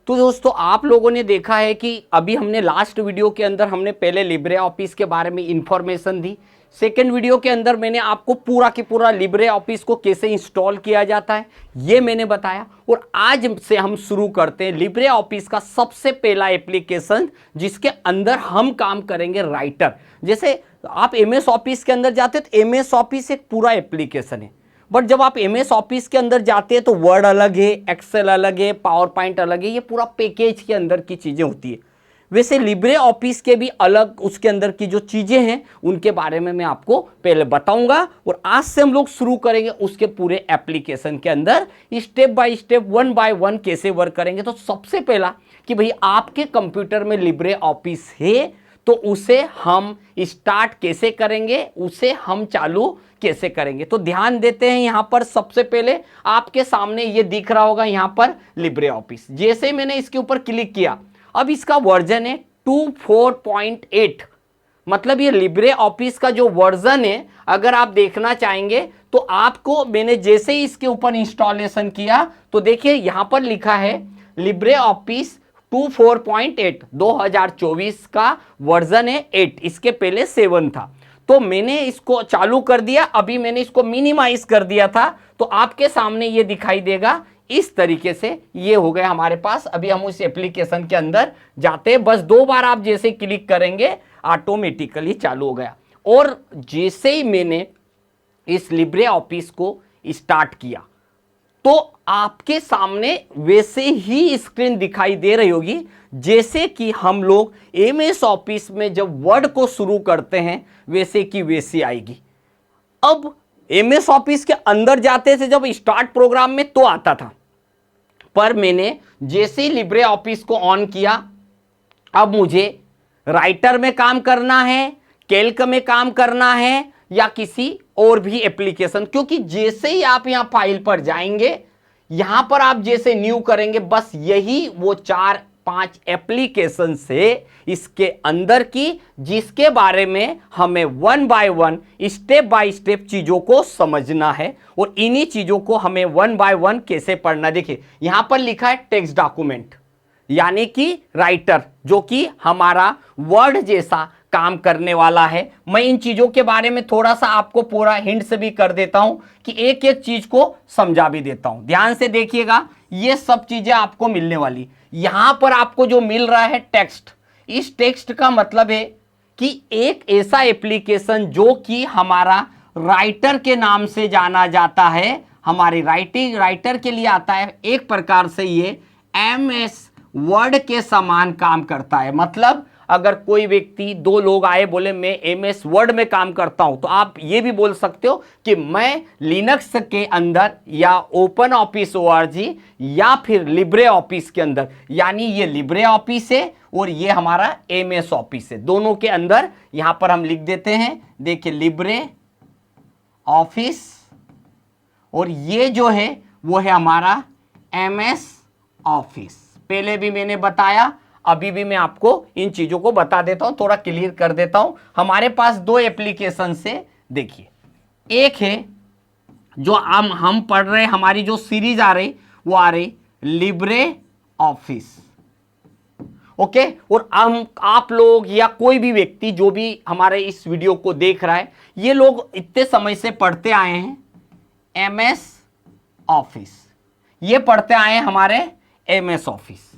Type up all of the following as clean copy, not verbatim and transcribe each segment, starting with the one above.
तो दोस्तों आप लोगों ने देखा है कि अभी हमने लास्ट वीडियो के अंदर हमने पहले लिब्रे ऑफिस के बारे में इंफॉर्मेशन दी। सेकेंड वीडियो के अंदर मैंने आपको पूरा की पूरा लिब्रे ऑफिस को कैसे इंस्टॉल किया जाता है ये मैंने बताया। और आज से हम शुरू करते हैं लिब्रे ऑफिस का सबसे पहला एप्लीकेशन जिसके अंदर हम काम करेंगे राइटर। जैसे आप एमएस ऑफिस के अंदर जाते हो तो एमएस ऑफिस एक पूरा एप्लीकेशन है, बट जब आप एमएस ऑफिस के अंदर जाते हैं तो वर्ड अलग है, एक्सेल अलग है, पावर पॉइंट अलग है, ये पूरा पैकेज के अंदर की चीज़ें होती है। वैसे लिब्रे ऑफिस के भी अलग उसके अंदर की जो चीज़ें हैं उनके बारे में मैं आपको पहले बताऊंगा। और आज से हम लोग शुरू करेंगे उसके पूरे एप्लीकेशन के अंदर step by step, one by one कैसे वर्क करेंगे। तो सबसे पहला कि भाई आपके कंप्यूटर में लिब्रे ऑफिस है तो उसे हम स्टार्ट कैसे करेंगे, उसे हम चालू कैसे करेंगे। तो ध्यान देते हैं यहां पर सबसे पहले आपके सामने ये दिख रहा होगा यहां पर लिब्रे ऑफिस। जैसे ही मैंने इसके ऊपर क्लिक किया अब इसका वर्जन है 24.8, मतलब ये लिब्रे ऑफिस का जो वर्जन है अगर आप देखना चाहेंगे तो आपको मैंने जैसे ही इसके ऊपर इंस्टॉलेशन किया तो देखिए यहां पर लिखा है लिब्रे ऑफिस 24.8 2024 का वर्जन है 8, इसके पहले 7 था। तो मैंने इसको चालू कर दिया, अभी मैंने इसको मिनिमाइज कर दिया था तो आपके सामने ये दिखाई देगा इस तरीके से। ये हो गया हमारे पास। अभी हम उस एप्लीकेशन के अंदर जाते हैं, बस 2 बार आप जैसे क्लिक करेंगे ऑटोमेटिकली चालू हो गया। और जैसे ही मैंने इस लिब्रे ऑफिस को स्टार्ट किया तो आपके सामने वैसे ही स्क्रीन दिखाई दे रही होगी जैसे कि हम लोग एमएस ऑफिस में जब वर्ड को शुरू करते हैं वैसे की वैसी आएगी। अब एमएस ऑफिस के अंदर जाते थे जब स्टार्ट प्रोग्राम में तो आता था, पर मैंने जैसे ही लिब्रे ऑफिस को ऑन किया अब मुझे राइटर में काम करना है, कैल्क में काम करना है या किसी और भी एप्लीकेशन, क्योंकि जैसे ही आप यहां फाइल पर जाएंगे यहां पर आप जैसे न्यू करेंगे बस यही वो 4-5 एप्लीकेशन से इसके अंदर की जिसके बारे में हमें one by one step by step चीजों को समझना है। और इन्हीं चीजों को हमें वन बाय वन कैसे पढ़ना, देखिए यहां पर लिखा है टेक्स्ट डॉक्यूमेंट यानी कि राइटर जो कि हमारा वर्ड जैसा काम करने वाला है। मैं इन चीजों के बारे में थोड़ा सा आपको पूरा हिंट्स भी कर देता हूं कि एक एक चीज को समझा भी देता हूं। ध्यान से देखिएगा ये सब चीजें आपको मिलने वाली। यहां पर आपको जो मिल रहा है टेक्स्ट, इस टेक्स्ट का मतलब है कि एक ऐसा एप्लीकेशन जो कि हमारा राइटर के नाम से जाना जाता है, हमारी राइटर के लिए आता है। एक प्रकार से ये एमएस वर्ड के समान काम करता है। मतलब अगर कोई व्यक्ति 2 लोग आए बोले मैं एमएस वर्ड में काम करता हूं तो आप ये भी बोल सकते हो कि मैं लिनक्स के अंदर या ओपन ऑफिस ओआरजी या फिर लिब्रे ऑफिस के अंदर, यानी ये लिब्रे ऑफिस है और ये हमारा एमएस ऑफिस है, दोनों के अंदर यहां पर हम लिख देते हैं। देखिए लिब्रे ऑफिस और ये जो है वो है हमारा एमएस ऑफिस। पहले भी मैंने बताया, अभी भी मैं आपको इन चीजों को बता देता हूं, थोड़ा क्लियर कर देता हूं। हमारे पास 2 एप्लीकेशन से देखिए, एक है जो हम पढ़ रहे, हमारी जो सीरीज आ रही वो आ रही लिब्रे ऑफिस, ओके। और आप लोग या कोई भी व्यक्ति जो भी हमारे इस वीडियो को देख रहा है, ये लोग इतने समय से पढ़ते आए हैं एमएस ऑफिस, ये पढ़ते आए हैं हमारे एमएस ऑफिस।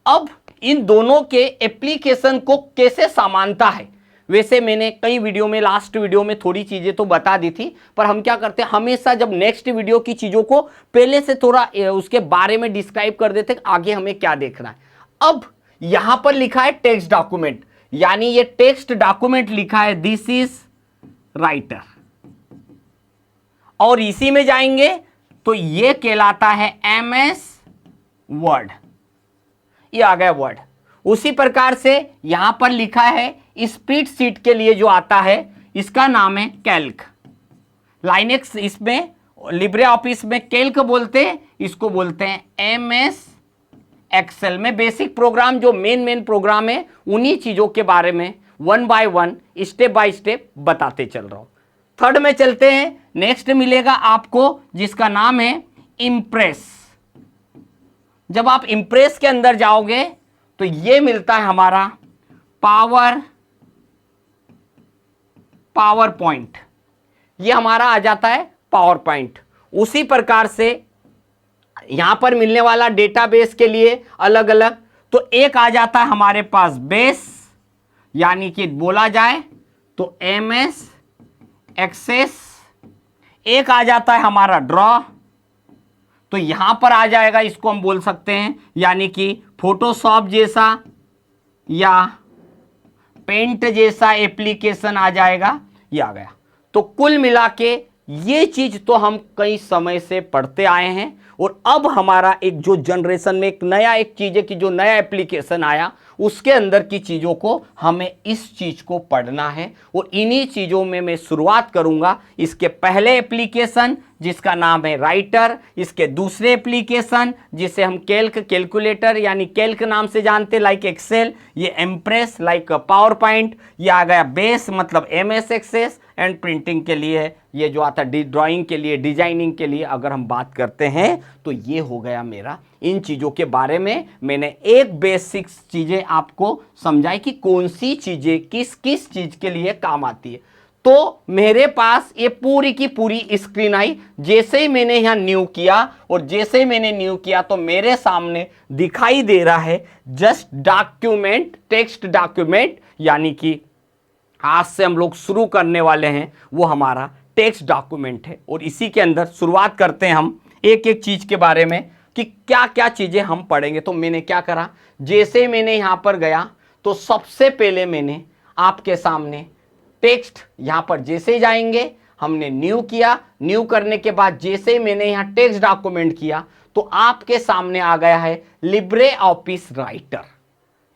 अब इन दोनों के एप्लीकेशन को कैसे समानता है, वैसे मैंने कई वीडियो में, लास्ट वीडियो में थोड़ी चीजें तो बता दी थी, पर हम क्या करते हैं हमेशा जब नेक्स्ट वीडियो की चीजों को पहले से थोड़ा उसके बारे में डिस्क्राइब कर देते हैं आगे हमें क्या देखना है। अब यहां पर लिखा है टेक्स्ट डॉक्यूमेंट, यानी ये टेक्स्ट डॉक्यूमेंट लिखा है दिस इज राइटर, और इसी में जाएंगे तो ये कहलाता है एमएस वर्ड, ये आ गया वर्ड। उसी प्रकार से यहां पर लिखा है स्प्रेडशीट के लिए जो आता है इसका नाम है कैल्क। लाइनेक्स इसमें लिब्रे ऑफिस में कैल्क बोलते हैं, इसको बोलते हैं एमएस एक्सेल में। बेसिक प्रोग्राम जो मेन प्रोग्राम है उन्हीं चीजों के बारे में one by one step by step बताते चल रहा हूं। थर्ड में चलते हैं, नेक्स्ट मिलेगा आपको जिसका नाम है इम्प्रेस, जब आप इंप्रेस के अंदर जाओगे तो ये मिलता है हमारा पावर पॉइंट, ये हमारा आ जाता है पावर पॉइंट। उसी प्रकार से यहां पर मिलने वाला डेटाबेस के लिए अलग अलग, तो एक आ जाता है हमारे पास बेस, यानी कि बोला जाए तो एमएस एक्सेस। एक आ जाता है हमारा ड्रॉ, तो यहां पर आ जाएगा, इसको हम बोल सकते हैं यानी कि फोटोशॉप जैसा या पेंट जैसा एप्लीकेशन आ जाएगा, ये आ गया। तो कुल मिला के ये चीज तो हम कई समय से पढ़ते आए हैं, और अब हमारा एक जो जनरेशन में एक नया एक चीज है कि जो नया एप्लीकेशन आया उसके अंदर की चीजों को हमें इस चीज को पढ़ना है, और इन्हीं चीजों में मैं शुरुआत करूंगा। इसके पहले एप्लीकेशन जिसका नाम है राइटर, इसके दूसरे एप्लीकेशन जिसे हम कैलकुलेटर यानी कैल्क नाम से जानते लाइक एक्सेल, ये इम्प्रेस लाइक पावर पॉइंट, ये आ गया बेस मतलब एमएस एक्सेस, एंड प्रिंटिंग के लिए ये जो आता है ड्राइंग के लिए, डिजाइनिंग के लिए अगर हम बात करते हैं तो ये हो गया मेरा। इन चीज़ों के बारे में मैंने एक बेसिक चीज़ें आपको समझाई कि कौन सी चीज़ें किस किस चीज़ के लिए काम आती है। तो मेरे पास ये पूरी की पूरी स्क्रीन आई जैसे ही मैंने यहाँ न्यू किया, और जैसे ही मैंने न्यू किया तो मेरे सामने दिखाई दे रहा है जस्ट डॉक्यूमेंट, टेक्स्ट डॉक्यूमेंट, यानी कि आज से हम लोग शुरू करने वाले हैं वो हमारा टेक्स्ट डॉक्यूमेंट है। और इसी के अंदर शुरुआत करते हैं हम एक एक चीज के बारे में कि क्या क्या चीजें हम पढ़ेंगे। तो मैंने क्या करा, जैसे मैंने यहां पर गया तो सबसे पहले मैंने आपके सामने टेक्स्ट, यहां पर जैसे ही जाएंगे हमने न्यू किया, न्यू करने के बाद जैसे ही मैंने यहां टेक्स्ट डॉक्यूमेंट किया तो आपके सामने आ गया है लिब्रे ऑफिस राइटर,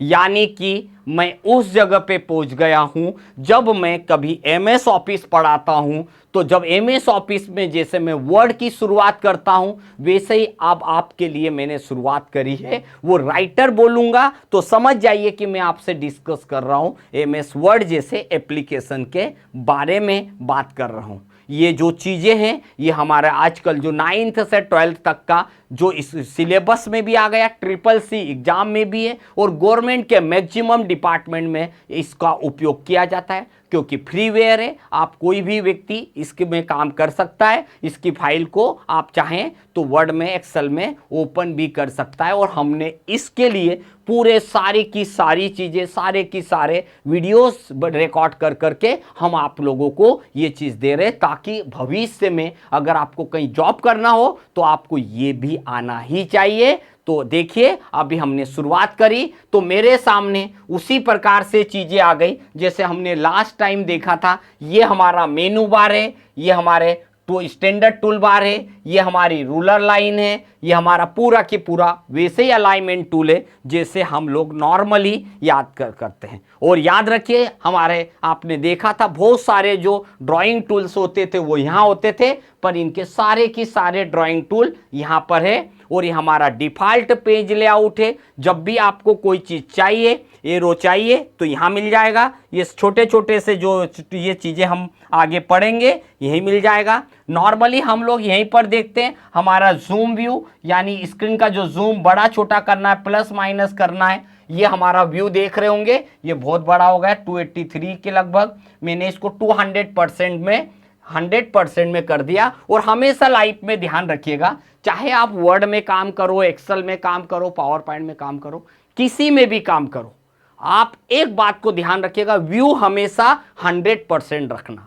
यानी कि मैं उस जगह पे पहुंच गया हूं। जब मैं कभी एमएस ऑफिस पढ़ाता हूं तो जब एमएस ऑफिस में जैसे मैं वर्ड की शुरुआत करता हूं वैसे ही अब आपके लिए मैंने शुरुआत करी है वो राइटर बोलूंगा, तो समझ जाइए कि मैं आपसे डिस्कस कर रहा हूं एमएस वर्ड जैसे एप्लीकेशन के बारे में बात कर रहा हूं। ये जो चीज़ें हैं ये हमारा आजकल जो 9th से 12th तक का जो इस सिलेबस में भी आ गया, CCC एग्जाम में भी है, और गवर्नमेंट के मैक्सिमम डिपार्टमेंट में इसका उपयोग किया जाता है क्योंकि फ्रीवेयर है। आप कोई भी व्यक्ति इसके में काम कर सकता है, इसकी फाइल को आप चाहें तो वर्ड में, एक्सेल में ओपन भी कर सकता है। और हमने इसके लिए पूरे सारी की सारी चीज़ें, सारे की सारे वीडियोस रिकॉर्ड कर करके हम आप लोगों को ये चीज़ दे रहे हैं ताकि भविष्य में अगर आपको कहीं जॉब करना हो तो आपको ये भी आना ही चाहिए। तो देखिए अभी हमने शुरुआत करी तो मेरे सामने उसी प्रकार से चीज़ें आ गई जैसे हमने लास्ट टाइम देखा था। ये हमारा मेनू बार है, ये हमारे स्टैंडर्ड टूल बार है, ये हमारी रूलर लाइन है, ये हमारा पूरा की पूरा वैसे ही अलाइनमेंट टूल है जैसे हम लोग नॉर्मली याद करते हैं। और याद रखिए हमारे आपने देखा था बहुत सारे जो ड्राइंग टूल्स होते थे वो यहाँ होते थे, पर इनके सारे की सारे ड्राइंग टूल यहाँ पर है। और ये हमारा डिफ़ॉल्ट पेज लेआउट है, जब भी आपको कोई चीज़ चाहिए, एरो चाहिए तो यहाँ मिल जाएगा। ये छोटे छोटे से जो ये चीज़ें हम आगे पढ़ेंगे यही मिल जाएगा। नॉर्मली हम लोग यहीं पर देखते हैं हमारा जूम व्यू, यानी स्क्रीन का जो जूम बड़ा छोटा करना है, प्लस माइनस करना है, ये हमारा व्यू देख रहे होंगे। ये बहुत बड़ा हो गया 283 के लगभग, मैंने इसको 100% में कर दिया। और हमेशा लाइफ में ध्यान रखिएगा, चाहे आप वर्ड में काम करो, एक्सेल में काम करो, पावर पॉइंट में काम करो, किसी में भी काम करो, आप एक बात को ध्यान रखिएगा, व्यू हमेशा 100% रखना।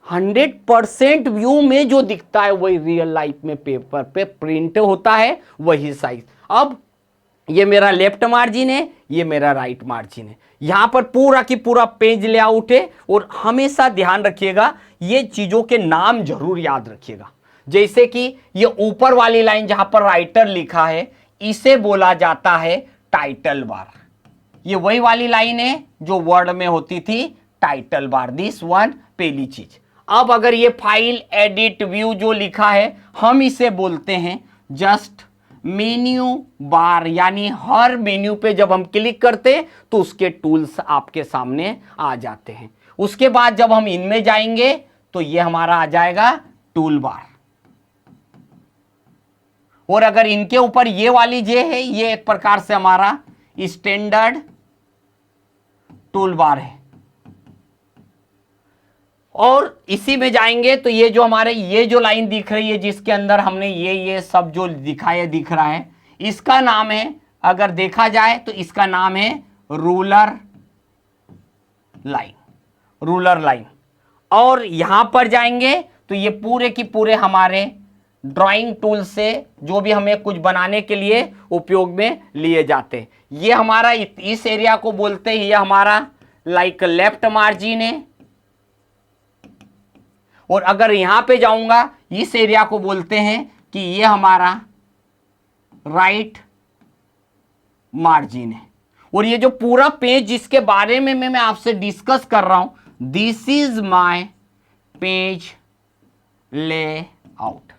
100% व्यू में जो दिखता है वही रियल लाइफ में पेपर पे प्रिंट होता है, वही साइज। अब ये मेरा लेफ्ट मार्जिन है, ये मेरा राइट मार्जिन है, यहां पर पूरा की पूरा पेज लेआउट है। और हमेशा ध्यान रखिएगा ये चीजों के नाम जरूर याद रखिएगा। जैसे कि ये ऊपर वाली लाइन जहां पर राइटर लिखा है इसे बोला जाता है टाइटल बार। ये वही वाली लाइन है जो वर्ड में होती थी टाइटल बार, दिस वन पहली चीज। अब अगर ये फाइल एडिट व्यू जो लिखा है हम इसे बोलते हैं जस्ट मेन्यू बार, यानी हर मेन्यू पे जब हम क्लिक करते हैं तो उसके टूल्स आपके सामने आ जाते हैं। उसके बाद जब हम इनमें जाएंगे तो ये हमारा आ जाएगा टूल बार। और अगर इनके ऊपर ये वाली जे है, ये एक प्रकार से हमारा स्टैंडर्ड टूल बार है। और इसी में जाएंगे तो ये जो हमारे ये जो लाइन दिख रही है जिसके अंदर हमने ये सब जो दिखाया दिख रहा है, इसका नाम है, अगर देखा जाए तो इसका नाम है रूलर लाइन, रूलर लाइन। और यहां पर जाएंगे तो ये पूरे की पूरे हमारे ड्राइंग टूल से जो भी हमें कुछ बनाने के लिए उपयोग में लिए जाते हैं, ये हमारा इस एरिया को बोलते हैं, ये हमारा लाइक लेफ्ट मार्जिन है। और अगर यहां पे जाऊंगा, इस एरिया को बोलते हैं कि ये हमारा राइट मार्जिन है। और ये जो पूरा पेज जिसके बारे में मैं आपसे डिस्कस कर रहा हूं, this is my page layout.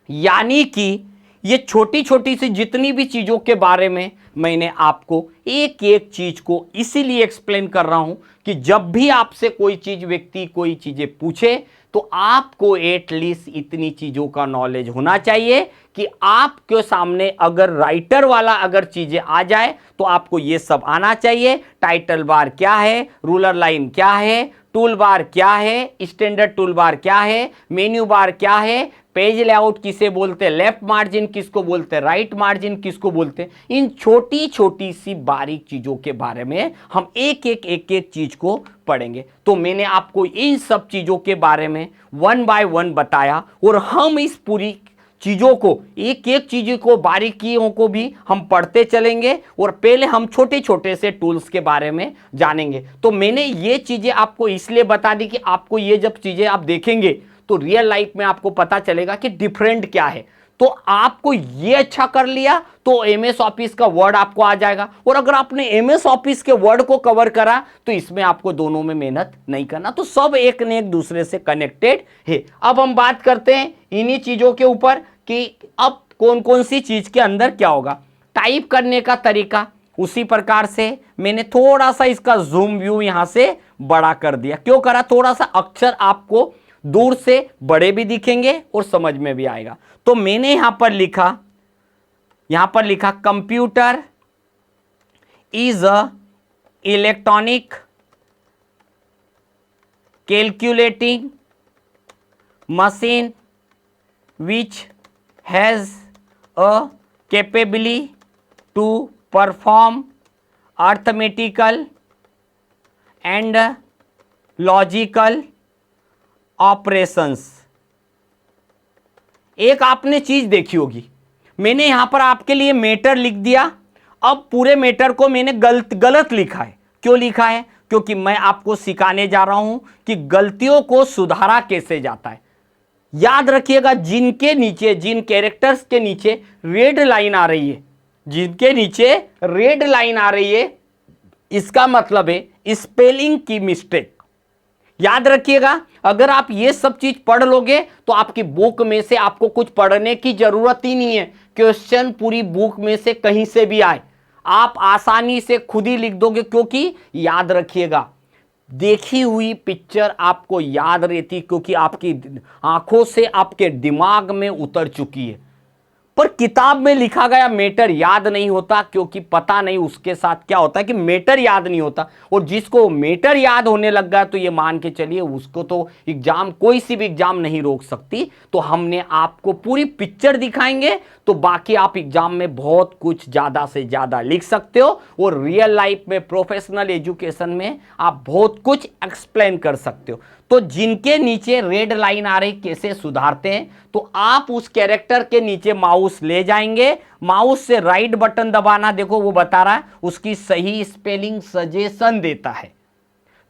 यानी कि ये छोटी छोटी सी जितनी भी चीजों के बारे में मैंने आपको एक एक चीज को इसीलिए एक्सप्लेन कर रहा हूं कि जब भी आपसे कोई चीज व्यक्ति कोई चीजें पूछे तो आपको एटलीस्ट इतनी चीजों का नॉलेज होना चाहिए कि आपके सामने अगर राइटर वाला अगर चीजें आ जाए तो आपको ये सब आना चाहिए। टाइटल बार क्या है, रूलर लाइन क्या है, टूल बार क्या है, स्टैंडर्ड टूल बार क्या है, मेन्यू बार क्या है, पेज लेआउट किसे बोलते हैं, लेफ्ट मार्जिन किसको बोलते हैं, राइट मार्जिन किसको बोलते हैं। इन छोटी छोटी सी बारीक चीजों के बारे में हम एक एक चीज को पढ़ेंगे। तो मैंने आपको इन सब चीजों के बारे में वन बाय वन बताया और हम इस पूरी चीजों को एक एक चीज को बारीकियों को भी हम पढ़ते चलेंगे और पहले हम छोटे छोटे से टूल्स के बारे में जानेंगे। तो मैंने ये चीजें आपको इसलिए बता दी कि आपको ये जब चीजें आप देखेंगे तो रियल लाइफ में आपको पता चलेगा कि डिफरेंट क्या है। तो आपको ये अच्छा कर लिया तो एमएस ऑफिस का वर्ड आपको आ जाएगा, और अगर आपने एमएस ऑफिस के वर्ड को कवर करा तो इसमें आपको दोनों में मेहनत नहीं करना। तो सब एक ने एक दूसरे से कनेक्टेड है। अब हम बात करते हैं इन्हीं चीजों के ऊपर कि अब कौन कौन सी चीज के अंदर क्या होगा। टाइप करने का तरीका उसी प्रकार से मैंने थोड़ा सा इसका जूम व्यू यहां से बड़ा कर दिया। क्यों करा? थोड़ा सा अक्षर आपको दूर से बड़े भी दिखेंगे और समझ में भी आएगा। तो मैंने यहां पर लिखा computer is a electronic calculating machine which has a capability to perform arithmetical and logical operations. एक आपने चीज देखी होगी, मैंने यहां पर आपके लिए मैटर लिख दिया। अब पूरे मैटर को मैंने गलत लिखा है। क्यों लिखा है? क्योंकि मैं आपको सिखाने जा रहा हूं कि गलतियों को सुधारा कैसे जाता है। याद रखिएगा, जिनके नीचे, जिन कैरेक्टर्स के नीचे रेड लाइन आ रही है, जिनके नीचे रेड लाइन आ रही है, इसका मतलब है स्पेलिंग की मिस्टेक। याद रखिएगा, अगर आप ये सब चीज पढ़ लोगे तो आपकी बुक में से आपको कुछ पढ़ने की जरूरत ही नहीं है। क्वेश्चन पूरी बुक में से कहीं से भी आए, आप आसानी से खुद ही लिख दोगे। क्योंकि याद रखिएगा, देखी हुई पिक्चर आपको याद रहती, क्योंकि आपकी आंखों से आपके दिमाग में उतर चुकी है। पर किताब में लिखा गया मैटर याद नहीं होता, क्योंकि पता नहीं उसके साथ क्या होता है कि मैटर याद नहीं होता। और जिसको मैटर याद होने लग गया तो ये मान के चलिए उसको तो एग्जाम, कोई सी भी एग्जाम नहीं रोक सकती। तो हमने आपको पूरी पिक्चर दिखाएंगे तो बाकी आप एग्जाम में बहुत कुछ ज्यादा से ज्यादा लिख सकते हो, और रियल लाइफ में, प्रोफेशनल एजुकेशन में आप बहुत कुछ एक्सप्लेन कर सकते हो। तो जिनके नीचे रेड लाइन आ रही, कैसे सुधारते हैं? तो आप उस कैरेक्टर के नीचे माउस ले जाएंगे, माउस से राइट बटन दबाना, देखो वो बता रहा है, उसकी सही स्पेलिंग सजेशन देता है।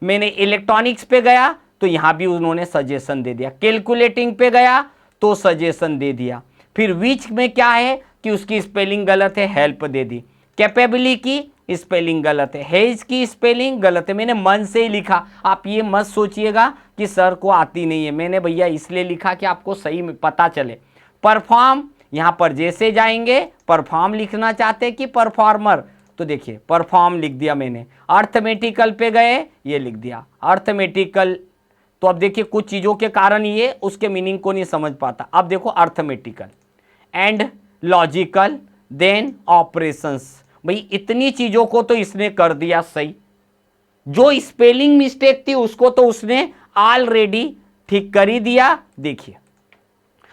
मैंने इलेक्ट्रॉनिक्स पे गया तो यहां भी उन्होंने सजेशन दे दिया, कैलकुलेटिंग पे गया तो सजेशन दे दिया। फिर विच में क्या है कि उसकी स्पेलिंग गलत है, हेल्प दे दी। कैपेबिलिटी की स्पेलिंग गलत है, हेज की स्पेलिंग गलत है। मैंने मन से ही लिखा, आप ये मत सोचिएगा कि सर को आती नहीं है, मैंने भैया इसलिए लिखा कि आपको सही में पता चले। परफॉर्म, यहां पर जैसे जाएंगे, परफॉर्म लिखना चाहते हैं कि परफॉर्मर, तो देखिए परफॉर्म लिख दिया मैंने। अर्थमेटिकल पे गए, ये लिख दिया अर्थमेटिकल। तो अब देखिए कुछ चीजों के कारण ये उसके मीनिंग को नहीं समझ पाता। अब देखो arithmetical and logical, then operations. भाई इतनी चीजों को तो इसने कर दिया सही, जो स्पेलिंग मिस्टेक थी उसको तो उसने ऑलरेडी ठीक कर ही दिया। देखिए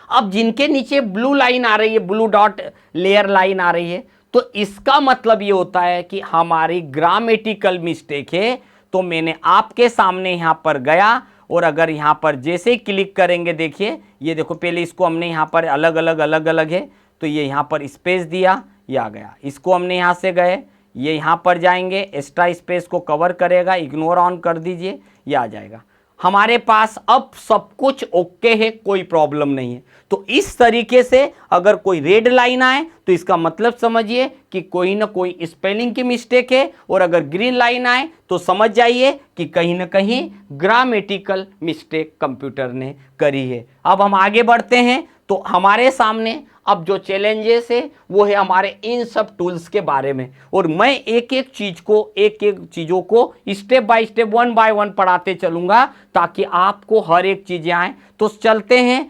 अब जिनके नीचे ब्लू लाइन आ रही है, ब्लू डॉट लेयर लाइन आ रही है, तो इसका मतलब ये होता है कि हमारी ग्रामेटिकल मिस्टेक है। तो मैंने आपके सामने यहां पर गया और अगर यहां पर जैसे ही क्लिक करेंगे, देखिए ये देखो, पहले इसको हमने यहां पर अलग अलग है, तो ये यहां पर स्पेस दिया, ये आ गया। इसको हमने यहां से गए, ये यहां पर जाएंगे, एक्स्ट्रा स्पेस को कवर करेगा, इग्नोर ऑन कर दीजिए, ये आ जाएगा। हमारे पास अब सब कुछ ओके है, कोई प्रॉब्लम नहीं है। तो इस तरीके से अगर कोई रेड लाइन आए तो इसका मतलब समझिए कि कोई ना कोई स्पेलिंग की मिस्टेक है, और अगर ग्रीन लाइन आए तो समझ जाइए कि कहीं ना कहीं ग्रामेटिकल मिस्टेक कंप्यूटर ने करी है। अब हम आगे बढ़ते हैं, तो हमारे सामने अब जो चैलेंजेस है वो है हमारे इन सब टूल्स के बारे में, और मैं एक एक चीज़ों को step by step, one by one पढ़ाते चलूंगा ताकि आपको हर एक चीज़ें आए। तो चलते हैं।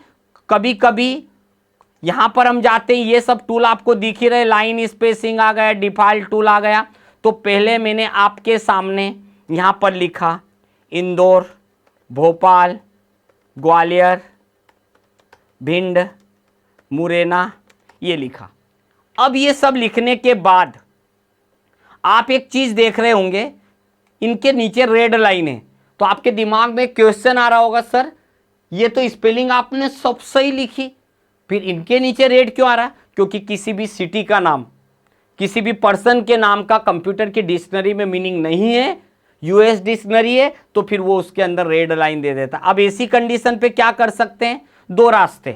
कभी कभी यहां पर हम जाते हैं, ये सब टूल आपको दिख ही रहे, लाइन स्पेसिंग आ गया, डिफॉल्ट टूल आ गया। तो पहले मैंने आपके सामने यहां पर लिखा इंदौर, भोपाल, ग्वालियर, भिंड, मुरैना, ये लिखा। अब ये सब लिखने के बाद आप एक चीज देख रहे होंगे, इनके नीचे रेड लाइन है, तो आपके दिमाग में क्वेश्चन आ रहा होगा, सर ये तो स्पेलिंग आपने सब सही लिखी, फिर इनके नीचे रेड क्यों आ रहा? क्योंकि किसी भी सिटी का नाम, किसी भी पर्सन के नाम का कंप्यूटर की डिक्शनरी में मीनिंग नहीं है, यूएस डिक्शनरी है, तो फिर वो उसके अंदर रेड लाइन दे देता। अब ऐसी कंडीशन पे क्या कर सकते हैं? दो रास्ते।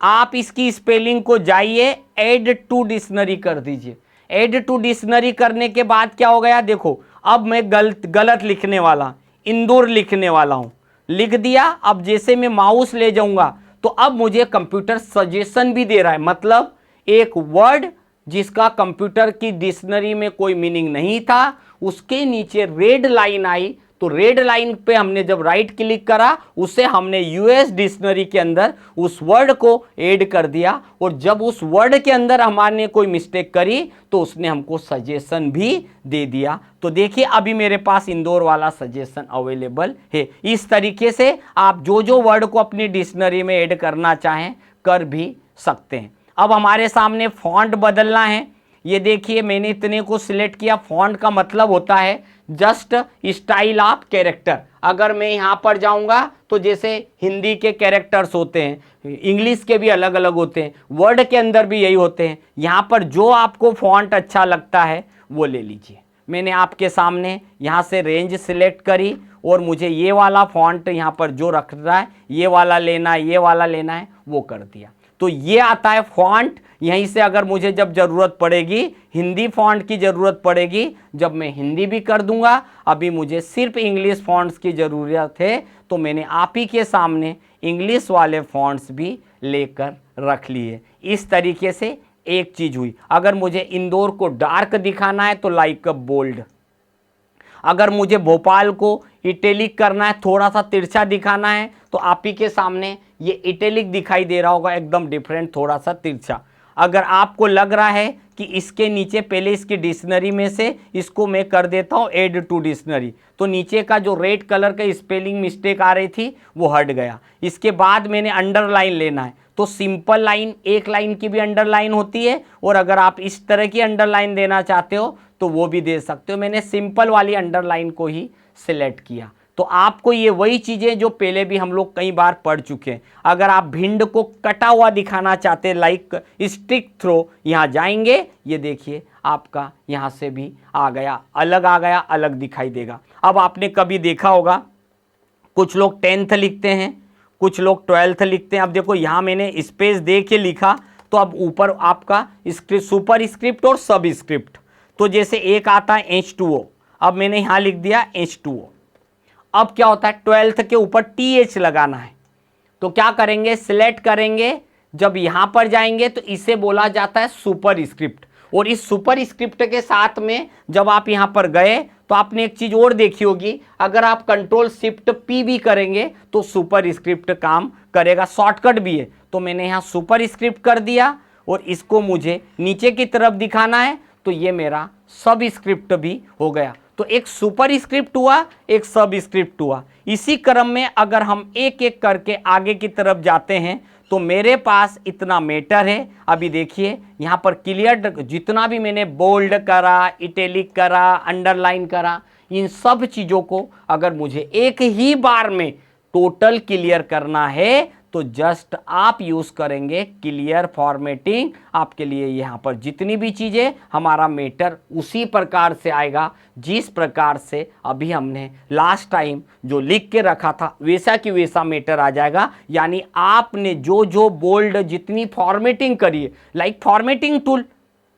आप इसकी स्पेलिंग को जाइए, ऐड टू डिक्शनरी कर दीजिए। ऐड टू डिक्शनरी करने के बाद क्या हो गया? देखो अब मैं गलत लिखने वाला, इंदौर लिखने वाला हूं, लिख दिया। अब जैसे मैं माउस ले जाऊंगा तो अब मुझे कंप्यूटर सजेशन भी दे रहा है, मतलब एक वर्ड जिसका कंप्यूटर की डिक्शनरी में कोई मीनिंग नहीं था, उसके नीचे रेड लाइन आई, तो रेड लाइन पे हमने जब राइट क्लिक करा, उसे हमने यूएस डिक्शनरी के अंदर उस वर्ड को ऐड कर दिया, और जब उस वर्ड के अंदर हमारे कोई मिस्टेक करी तो उसने हमको सजेशन भी दे दिया। तो देखिए अभी मेरे पास इंदौर वाला सजेशन अवेलेबल है। इस तरीके से आप जो जो वर्ड को अपनी डिक्शनरी में ऐड करना चाहें कर भी सकते हैं। अब हमारे सामने फॉन्ट बदलना है। ये देखिए मैंने इतने को सिलेक्ट किया। फॉन्ट का मतलब होता है जस्ट स्टाइल ऑफ कैरेक्टर। अगर मैं यहाँ पर जाऊँगा तो जैसे हिंदी के कैरेक्टर्स होते हैं, इंग्लिश के भी अलग अलग होते हैं, वर्ड के अंदर भी यही होते हैं। यहाँ पर जो आपको फॉन्ट अच्छा लगता है वो ले लीजिए। मैंने आपके सामने यहाँ से रेंज सिलेक्ट करी और मुझे ये वाला फॉन्ट यहाँ पर जो रख रहा है, ये वाला लेना है, ये वाला लेना है, वो कर दिया। तो ये आता है फॉन्ट। यहीं से अगर मुझे जब ज़रूरत पड़ेगी हिंदी फॉन्ट की ज़रूरत पड़ेगी, जब मैं हिंदी भी कर दूंगा। अभी मुझे सिर्फ इंग्लिश फॉन्ट्स की ज़रूरत है, तो मैंने आप ही के सामने इंग्लिश वाले फॉन्ट्स भी लेकर रख लिए। इस तरीके से एक चीज़ हुई। अगर मुझे इंदौर को डार्क दिखाना है तो लाइक अ बोल्ड, अगर मुझे भोपाल को इटैलिक करना है, थोड़ा सा तिरछा दिखाना है, तो आप ही के सामने ये इटैलिक दिखाई दे रहा होगा, एकदम डिफरेंट, थोड़ा सा तिरछा। अगर आपको लग रहा है कि इसके नीचे पहले इसकी डिक्शनरी में से इसको मैं कर देता हूँ ऐड टू डिक्शनरी, तो नीचे का जो रेड कलर का स्पेलिंग मिस्टेक आ रही थी वो हट गया। इसके बाद मैंने अंडरलाइन लेना है, तो सिंपल लाइन, एक लाइन की भी अंडरलाइन होती है, और अगर आप इस तरह की अंडरलाइन देना चाहते हो तो वो भी दे सकते हो। मैंने सिंपल वाली अंडरलाइन को ही सिलेक्ट किया। तो आपको ये वही चीज़ें जो पहले भी हम लोग कई बार पढ़ चुके हैं। अगर आप भिंड को कटा हुआ दिखाना चाहते हैं लाइक स्टिक थ्रो, यहाँ जाएंगे, ये देखिए आपका यहाँ से भी आ गया, अलग दिखाई देगा। अब आपने कभी देखा होगा कुछ लोग 10th लिखते हैं, कुछ लोग 12th लिखते हैं। अब देखो यहाँ मैंने स्पेस दे के लिखा, तो अब ऊपर आपका सुपर स्क्रिप्ट और सब स्क्रिप्ट, तो जैसे एक आता है H2O, अब मैंने यहाँ लिख दिया H2O। अब क्या होता है, 12th के ऊपर TH लगाना है, तो क्या करेंगे, सिलेक्ट करेंगे। जब यहाँ पर जाएंगे तो इसे बोला जाता है सुपर स्क्रिप्ट, और इस सुपर स्क्रिप्ट के साथ में जब आप यहाँ पर गए तो आपने एक चीज़ और देखी होगी, अगर आप कंट्रोल शिफ्ट P भी करेंगे तो सुपर स्क्रिप्ट काम करेगा, शॉर्टकट भी है। तो मैंने यहाँ सुपर स्क्रिप्ट कर दिया, और इसको मुझे नीचे की तरफ दिखाना है, तो ये मेरा सब स्क्रिप्ट भी हो गया। तो एक सुपर स्क्रिप्ट हुआ, एक सब स्क्रिप्ट हुआ। इसी क्रम में अगर हम एक एक करके आगे की तरफ जाते हैं तो मेरे पास इतना मैटर है। अभी देखिए यहाँ पर क्लियर, जितना भी मैंने बोल्ड करा, इटैलिक करा, अंडरलाइन करा, इन सब चीज़ों को अगर मुझे एक ही बार में टोटल क्लियर करना है तो जस्ट आप यूज़ करेंगे क्लियर फॉर्मेटिंग। आपके लिए यहाँ पर जितनी भी चीज़ें, हमारा मैटर उसी प्रकार से आएगा जिस प्रकार से अभी हमने लास्ट टाइम जो लिख के रखा था वैसा कि वैसा मैटर आ जाएगा। यानी आपने जो जो बोल्ड जितनी फॉर्मेटिंग करी है, लाइक फॉर्मेटिंग टूल,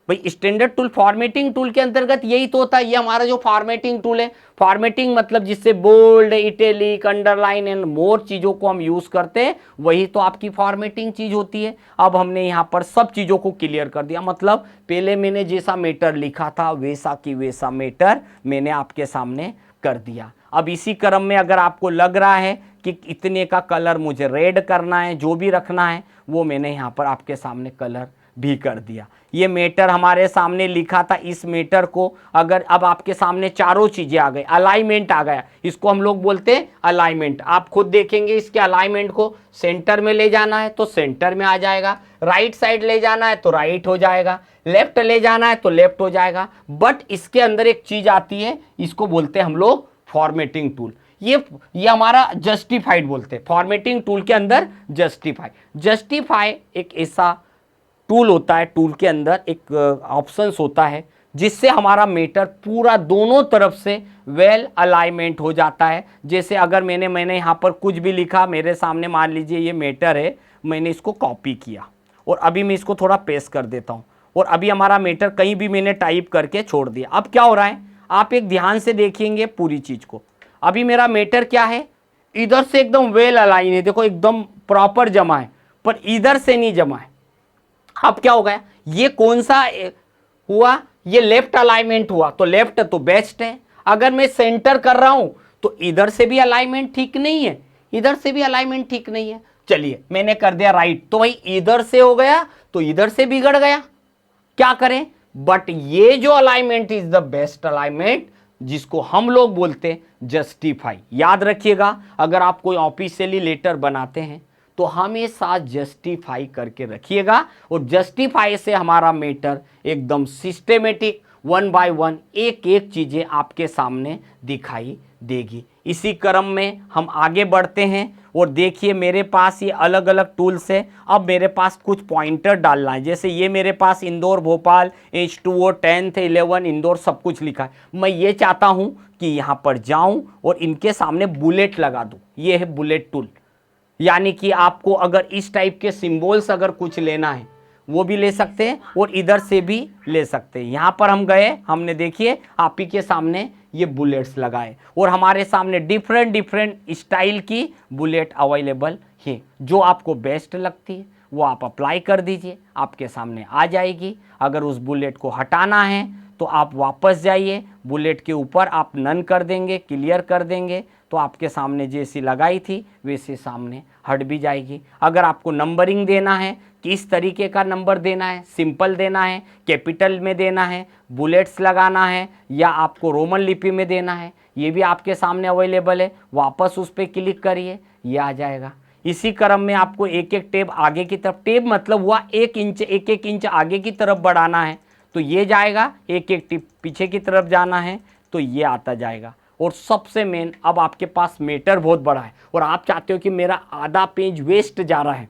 भाई स्टैंडर्ड टूल फॉर्मेटिंग टूल के अंतर्गत यही तो होता है। ये हमारा जो फॉर्मेटिंग टूल है, फॉर्मेटिंग मतलब जिससे bold, italic, underline and more चीज़ों को हम यूज़ करते हैं, वही तो आपकी फॉर्मेटिंग चीज़ होती है। अब हमने यहाँ पर सब चीज़ों को क्लियर कर दिया, मतलब पहले मैंने जैसा मैटर लिखा था वैसा कि वैसा मैटर मैंने आपके सामने कर दिया। अब इसी क्रम में अगर आपको लग रहा है कि इतने का कलर मुझे रेड करना है, जो भी रखना है वो मैंने यहाँ पर आपके सामने कलर भी कर दिया। ये मैटर हमारे सामने लिखा था, इस मैटर को अगर अब आपके सामने चारों चीजें आ गई, अलाइनमेंट आ गया, इसको हम लोग बोलते हैं अलाइनमेंट। आप खुद देखेंगे इसके अलाइनमेंट को, सेंटर में ले जाना है तो सेंटर में आ जाएगा, राइट साइड ले जाना है तो राइट हो जाएगा, लेफ्ट ले जाना है तो लेफ्ट हो जाएगा। बट इसके अंदर एक चीज आती है, इसको बोलते हैं हम लोग फॉर्मेटिंग टूल। ये हमारा जस्टिफाइड बोलते हैं, फॉर्मेटिंग टूल के अंदर जस्टिफाई एक ऐसा टूल होता है, टूल के अंदर एक ऑप्शंस होता है जिससे हमारा मैटर पूरा दोनों तरफ से वेल अलाइनमेंट हो जाता है। जैसे अगर मैंने यहाँ पर कुछ भी लिखा, मेरे सामने मान लीजिए ये मैटर है, मैंने इसको कॉपी किया और अभी मैं इसको थोड़ा पेस्ट कर देता हूँ और अभी हमारा मैटर कहीं भी मैंने टाइप करके छोड़ दिया। अब क्या हो रहा है, आप एक ध्यान से देखेंगे पूरी चीज़ को। अभी मेरा मैटर क्या है, इधर से एकदम वेल अलाइन है, देखो एकदम प्रॉपर जमा है, पर इधर से नहीं जमा है। अब क्या हो गया, ये कौन सा हुआ, ये लेफ्ट अलाइनमेंट हुआ, तो लेफ्ट तो बेस्ट है। अगर मैं सेंटर कर रहा हूं तो इधर से भी अलाइनमेंट ठीक नहीं है, इधर से भी अलाइनमेंट ठीक नहीं है। चलिए मैंने कर दिया राइट, तो भाई इधर से हो गया तो इधर से बिगड़ गया, क्या करें। बट ये जो alignment is the best alignment, जिसको हम लोग बोलते हैं जस्टिफाई। याद रखिएगा, अगर आप कोई ऑफिशियली लेटर बनाते हैं तो हमेशा जस्टिफाई करके रखिएगा, और जस्टिफाई से हमारा मैटर एकदम सिस्टेमेटिक 1 बाय 1 एक एक चीज़ें आपके सामने दिखाई देगी। इसी क्रम में हम आगे बढ़ते हैं और देखिए मेरे पास ये अलग अलग टूल्स है। अब मेरे पास कुछ पॉइंटर डालना है, जैसे ये मेरे पास इंदौर, भोपाल, H2O, 10th, 11 इंदौर सब कुछ लिखा है। मैं ये चाहता हूँ कि यहाँ पर जाऊँ और इनके सामने बुलेट लगा दूँ। ये है बुलेट टूल, यानी कि आपको अगर इस टाइप के सिंबल्स अगर कुछ लेना है वो भी ले सकते हैं और इधर से भी ले सकते हैं। यहाँ पर हम गए, हमने देखिए आप ही के सामने ये बुलेट्स लगाए और हमारे सामने डिफरेंट स्टाइल की बुलेट अवेलेबल है। जो आपको बेस्ट लगती है वो आप अप्लाई कर दीजिए, आपके सामने आ जाएगी। अगर उस बुलेट को हटाना है तो आप वापस जाइए, बुलेट के ऊपर आप नन कर देंगे, क्लियर कर देंगे, तो आपके सामने जैसी लगाई थी वैसे सामने हट भी जाएगी। अगर आपको नंबरिंग देना है, किस तरीके का नंबर देना है, सिंपल देना है, कैपिटल में देना है, बुलेट्स लगाना है, या आपको रोमन लिपि में देना है, ये भी आपके सामने अवेलेबल है। वापस उस पर क्लिक करिए, ये आ जाएगा। इसी क्रम में आपको एक एक टेब आगे की तरफ, टेब मतलब हुआ 1 इंच, एक एक इंच आगे की तरफ बढ़ाना है तो ये जाएगा, एक एक टिप पीछे की तरफ जाना है तो ये आता जाएगा। और सबसे मेन, अब आपके पास मैटर बहुत बड़ा है और आप चाहते हो कि मेरा आधा पेज वेस्ट जा रहा है,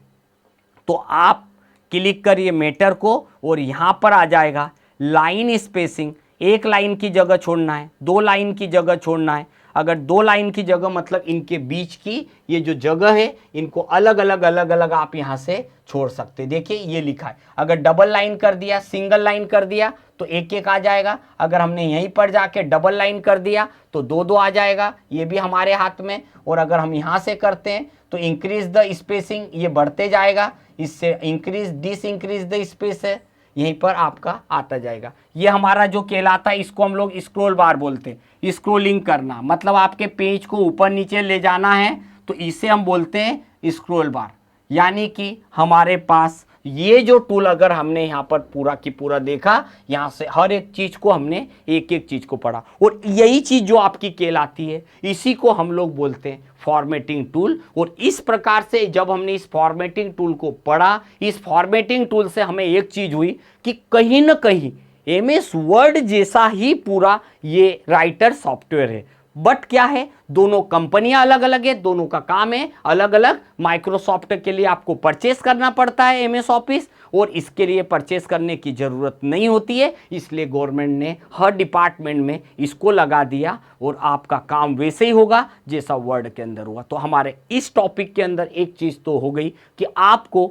तो आप क्लिक करिए मैटर को और यहाँ पर आ जाएगा लाइन स्पेसिंग। 1 लाइन की जगह छोड़ना है, 2 लाइन की जगह छोड़ना है। अगर 2 लाइन की जगह मतलब इनके बीच की ये जो जगह है, इनको अलग अलग आप यहाँ से छोड़ सकते हैं। देखिए ये लिखा है, अगर डबल लाइन कर दिया, सिंगल लाइन कर दिया तो एक एक आ जाएगा। अगर हमने यहीं पर जाके डबल लाइन कर दिया तो 2 आ जाएगा, ये भी हमारे हाथ में। और अगर हम यहाँ से करते हैं तो इंक्रीज द स्पेसिंग, ये बढ़ते जाएगा, इससे increase this increase the space है, यहीं पर आपका आता जाएगा। ये हमारा जो कहलाता है, इसको हम लोग स्क्रॉल बार बोलते हैं। स्क्रॉलिंग करना मतलब आपके पेज को ऊपर नीचे ले जाना है तो इसे हम बोलते हैं स्क्रॉल बार। यानी कि हमारे पास ये जो टूल अगर हमने यहाँ पर पूरा की पूरा देखा, यहाँ से हर एक चीज को हमने एक एक चीज को पढ़ा, और यही चीज जो आपकी कहलाती है, इसी को हम लोग बोलते हैं फॉर्मेटिंग टूल। और इस प्रकार से जब हमने इस फॉर्मेटिंग टूल को पढ़ा, इस फॉर्मेटिंग टूल से हमें एक चीज हुई कि कहीं ना कहीं एमएस वर्ड जैसा ही पूरा ये राइटर सॉफ्टवेयर है, बट क्या है, दोनों कंपनियां अलग अलग है, दोनों का काम है अलग अलग। माइक्रोसॉफ्ट के लिए आपको परचेस करना पड़ता है एमएस ऑफिस, और इसके लिए परचेस करने की जरूरत नहीं होती है, इसलिए गवर्नमेंट ने हर डिपार्टमेंट में इसको लगा दिया, और आपका काम वैसे ही होगा जैसा वर्ड के अंदर हुआ। तो हमारे इस टॉपिक के अंदर एक चीज तो हो गई कि आपको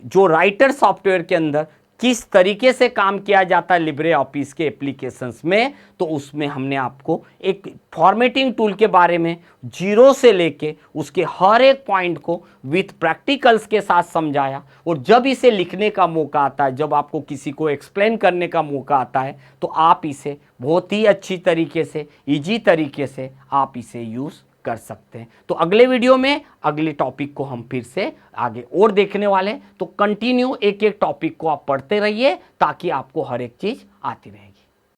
जो राइटर सॉफ्टवेयर के अंदर किस तरीके से काम किया जाता है लिब्रे ऑफिस के एप्लीकेशंस में, तो उसमें हमने आपको एक फॉर्मेटिंग टूल के बारे में जीरो से लेके उसके हर एक पॉइंट को विथ प्रैक्टिकल्स के साथ समझाया। और जब इसे लिखने का मौका आता है, जब आपको किसी को एक्सप्लेन करने का मौका आता है, तो आप इसे बहुत ही अच्छी तरीके से, ईजी तरीके से आप इसे यूज़ कर सकते हैं। तो अगले वीडियो में अगले टॉपिक को हम फिर से आगे और देखने वाले हैं। तो कंटिन्यू एक एक टॉपिक को आप पढ़ते रहिए ताकि आपको हर एक चीज आती रहे।